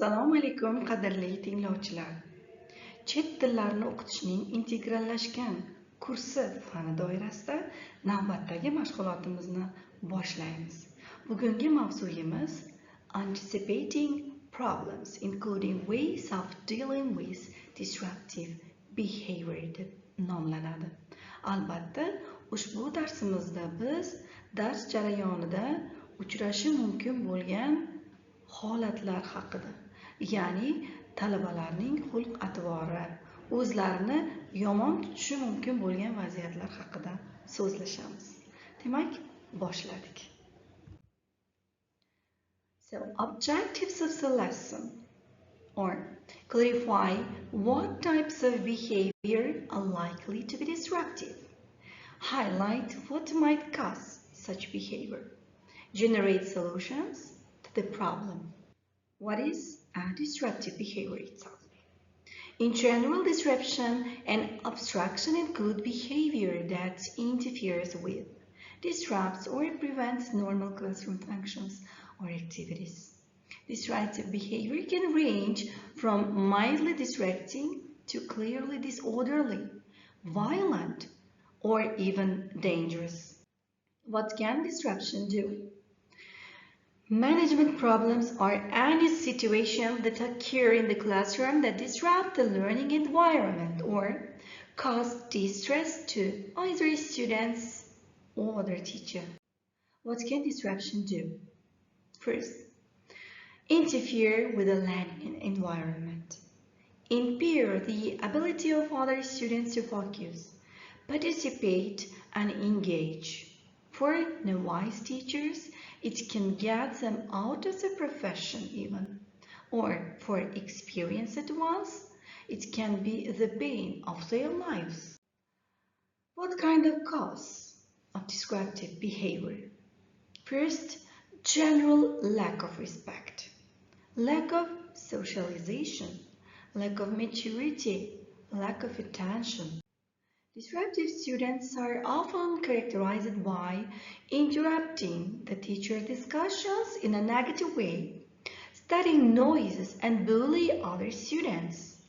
Assalomu alaykum qadrli tinglovchilar. Chet tillarini o'qitishning integrallashgan kursi fani doirasida navbatdagi mashg'ulotimizni boshlaymiz. Bugungi mavzuyimiz Anticipating Problems, including Ways of Dealing with Disruptive Behavior deb nomlanadi. Albatta, ushbu darsimizda biz dars jarayonida uchrashi mumkin bo'lgan holatlar haqida, ya'ni talabalarning xulq-atvori, o'zlarini yomon tutishi mumkin bo'lgan vaziyatlar haqida so'zlashamiz. Demak, boshladik. So, objectives of the lesson or clarify what types of behavior are likely to be disruptive. Highlight what might cause such behavior. Generate solutions to the problem. What is a disruptive behavior itself? In general, disruption and obstruction include behavior that interferes with, disrupts, or prevents normal classroom functions or activities. Disruptive behavior can range from mildly distracting to clearly disorderly, violent, or even dangerous. What can disruption do? Management problems are any situations that occur in the classroom that disrupt the learning environment or cause distress to either students or their teacher. What can disruption do? First, interfere with the learning environment. Impair the ability of other students to focus, participate, and engage. For novice teachers, it can get them out of the profession even. Or for experienced ones, it can be the bane of their lives. What kind of cause of disruptive behavior? First, general lack of respect, lack of socialization, lack of maturity, lack of attention. Disruptive students are often characterized by interrupting the teacher discussions in a negative way, starting noises and bully other students,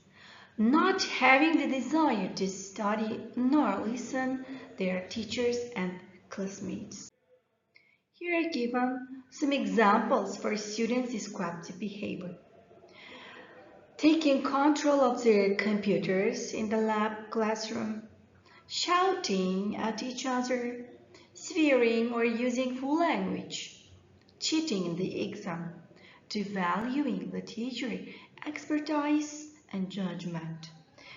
not having the desire to study nor listen their teachers and classmates. Here are given some examples for students' disruptive behavior. Taking control of their computers in the lab classroom, shouting at each other, swearing or using full language, cheating in the exam, devaluing the teacher, expertise and judgment,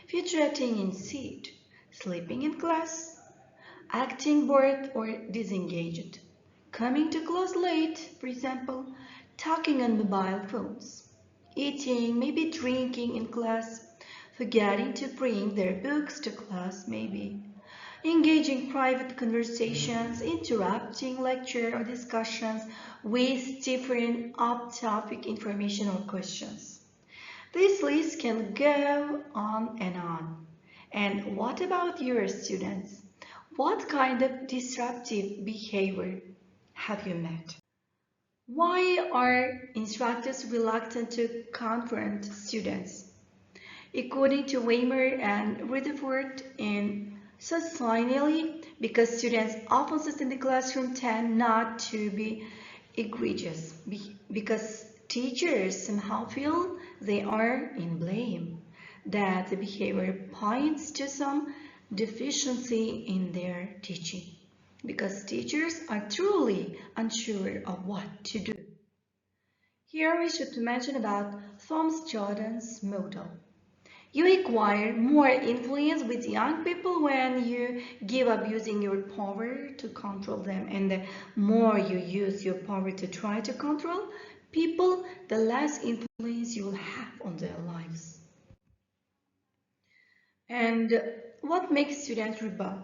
fidgeting in seat, sleeping in class, acting bored or disengaged, coming to class late, for example, talking on mobile phones, eating, maybe drinking in class, forgetting to bring their books to class maybe, engaging private conversations, interrupting lecture or discussions with different off-topic information or questions. This list can go on and on. And what about your students? What kind of disruptive behavior have you met? Why are instructors reluctant to confront students? According to Weimer and Rutherford in Socially, because students often in the classroom tend not to be egregious, because teachers somehow feel they are in blame, that the behavior points to some deficiency in their teaching, because teachers are truly unsure of what to do. Here we should mention about Thomas Jordan's model. You acquire more influence with young people when you give up using your power to control them, and the more you use your power to try to control people, the less influence you will have on their lives. And what makes students rebel?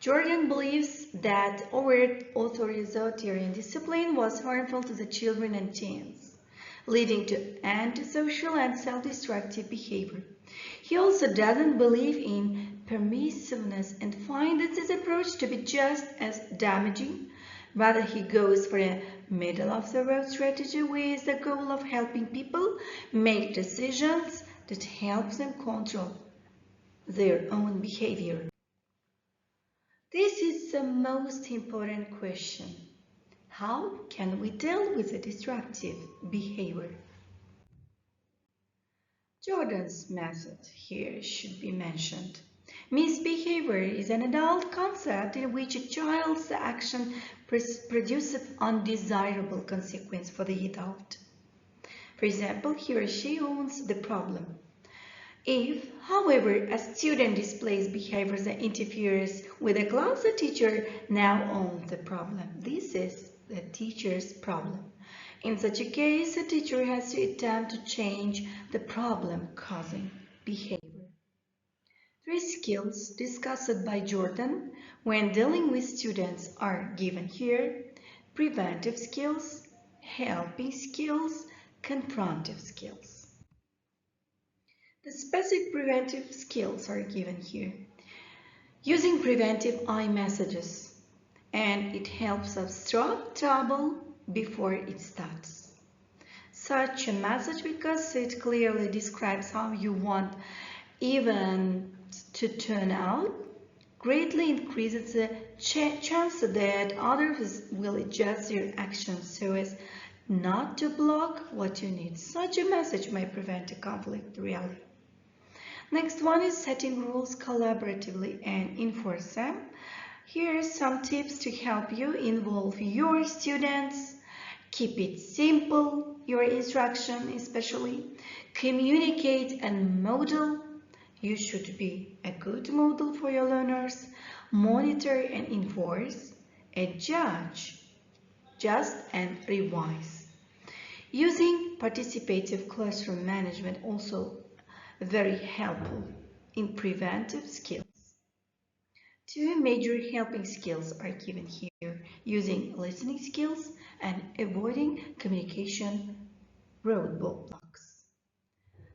Jordan believes that overt authoritarian discipline was harmful to the children and teens, leading to antisocial and self-destructive behavior. He also doesn't believe in permissiveness and finds this approach to be just as damaging, Rather, he goes for a middle-of-the-road strategy with the goal of helping people make decisions that help them control their own behavior. This is the most important question. How can we deal with a disruptive behavior? Jordan's method here should be mentioned. Misbehavior is an adult concept in which a child's action produces undesirable consequence for the adult. For example, he or she owns the problem. If, however, a student displays behavior that interferes with the class, the teacher now owns the problem. This is the teacher's problem. In such a case, the teacher has to attempt to change the problem-causing behavior. Three skills discussed by Jordan when dealing with students are given here: preventive skills, helping skills, confrontive skills. The specific preventive skills are given here. Using preventive I messages, and it helps us stop trouble before it starts. Such a message, because it clearly describes how you want events to turn out, greatly increases the chance that others will adjust their actions so as not to block what you need. Such a message may prevent a conflict really. Next one is setting rules collaboratively and enforce them. Here are some tips to help you involve your students. Keep it simple, your instruction especially. Communicate and model. You should be a good model for your learners. Monitor and enforce. Adjust and revise. Using participative classroom management also very helpful in preventive skills. Two major helping skills are given here: using listening skills and avoiding communication roadblocks.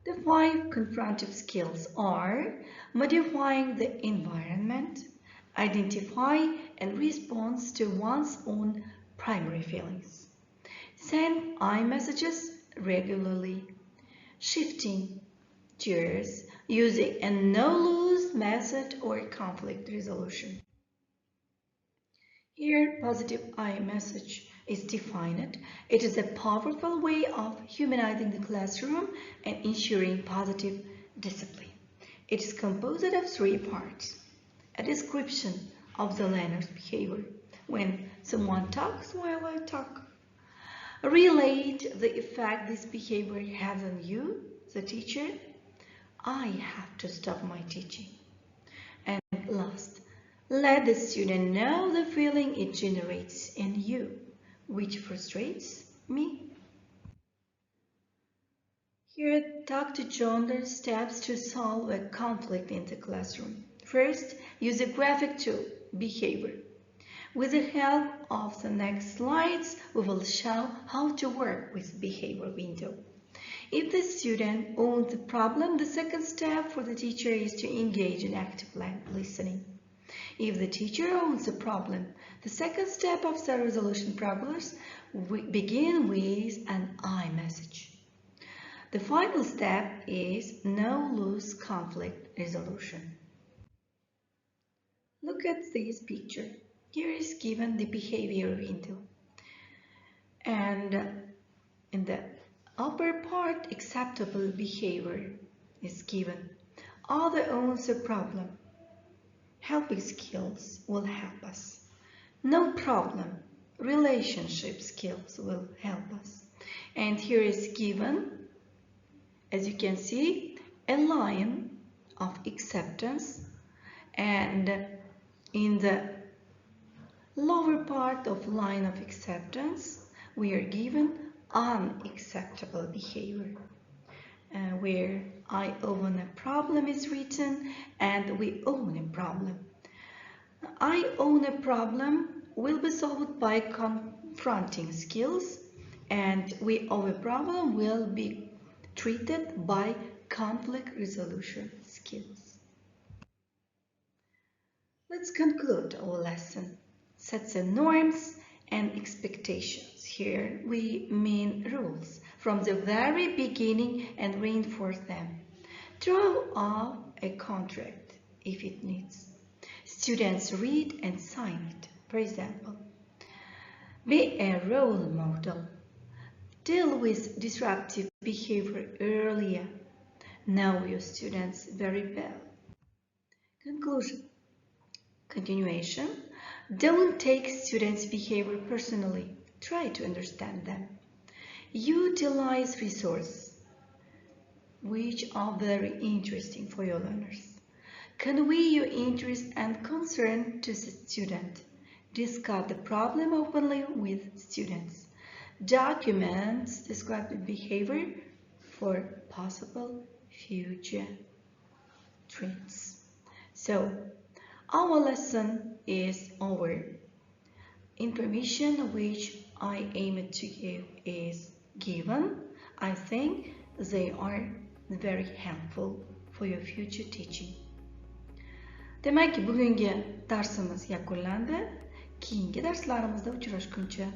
The five confrontive skills are modifying the environment, identify and respond to one's own primary feelings, send I messages regularly, shifting gears using a no-lose method or conflict resolution. Here, positive I message is defined. It is a powerful way of humanizing the classroom and ensuring positive discipline. It is composed of three parts: a description of the learner's behavior when someone talks while I talk, relate the effect this behavior has on you, the teacher. I have to stop my teaching. And last, let the student know the feeling it generates in you, which frustrates me. Here, Dr. John steps to solve a conflict in the classroom. First, use a graphic tool, behavior. With the help of the next slides, we will show how to work with behavior window. If the student owns the problem, the second step for the teacher is to engage in active listening. If the teacher owns the problem, the second step of the resolution process begin with an I message. The final step is no-lose conflict resolution. Look at this picture. Here is given the behavior window, and in the upper part, acceptable behavior is given. Other owns the problem. Helping skills will help us. No problem. Relationship skills will help us. And here is given, as you can see, a line of acceptance, and in the lower part of line of acceptance, we are given unacceptable behavior, where I own a problem is written and we own a problem. I own a problem will be solved by confronting skills, and we own a problem will be treated by conflict resolution skills. Let's conclude our lesson. Set the norms and expectations. Here we mean rules from the very beginning and reinforce them. Draw up a contract if it needs. Students read and sign it, for example. Be a role model. Deal with disruptive behavior earlier. Know your students very well. Conclusion. Continuation. Don't take students' behavior personally. Try to understand them. Utilize resources which are very interesting for your learners. Convey your interest and concern to the student. Discuss the problem openly with students. Document described behavior for possible future trends. So, our lesson is over. Information which I aim to give is given. I think they are very helpful for your future teaching. Demak ki bugungi darsimiz yakunlandi. Keyingi darslarimizda uchrashguncha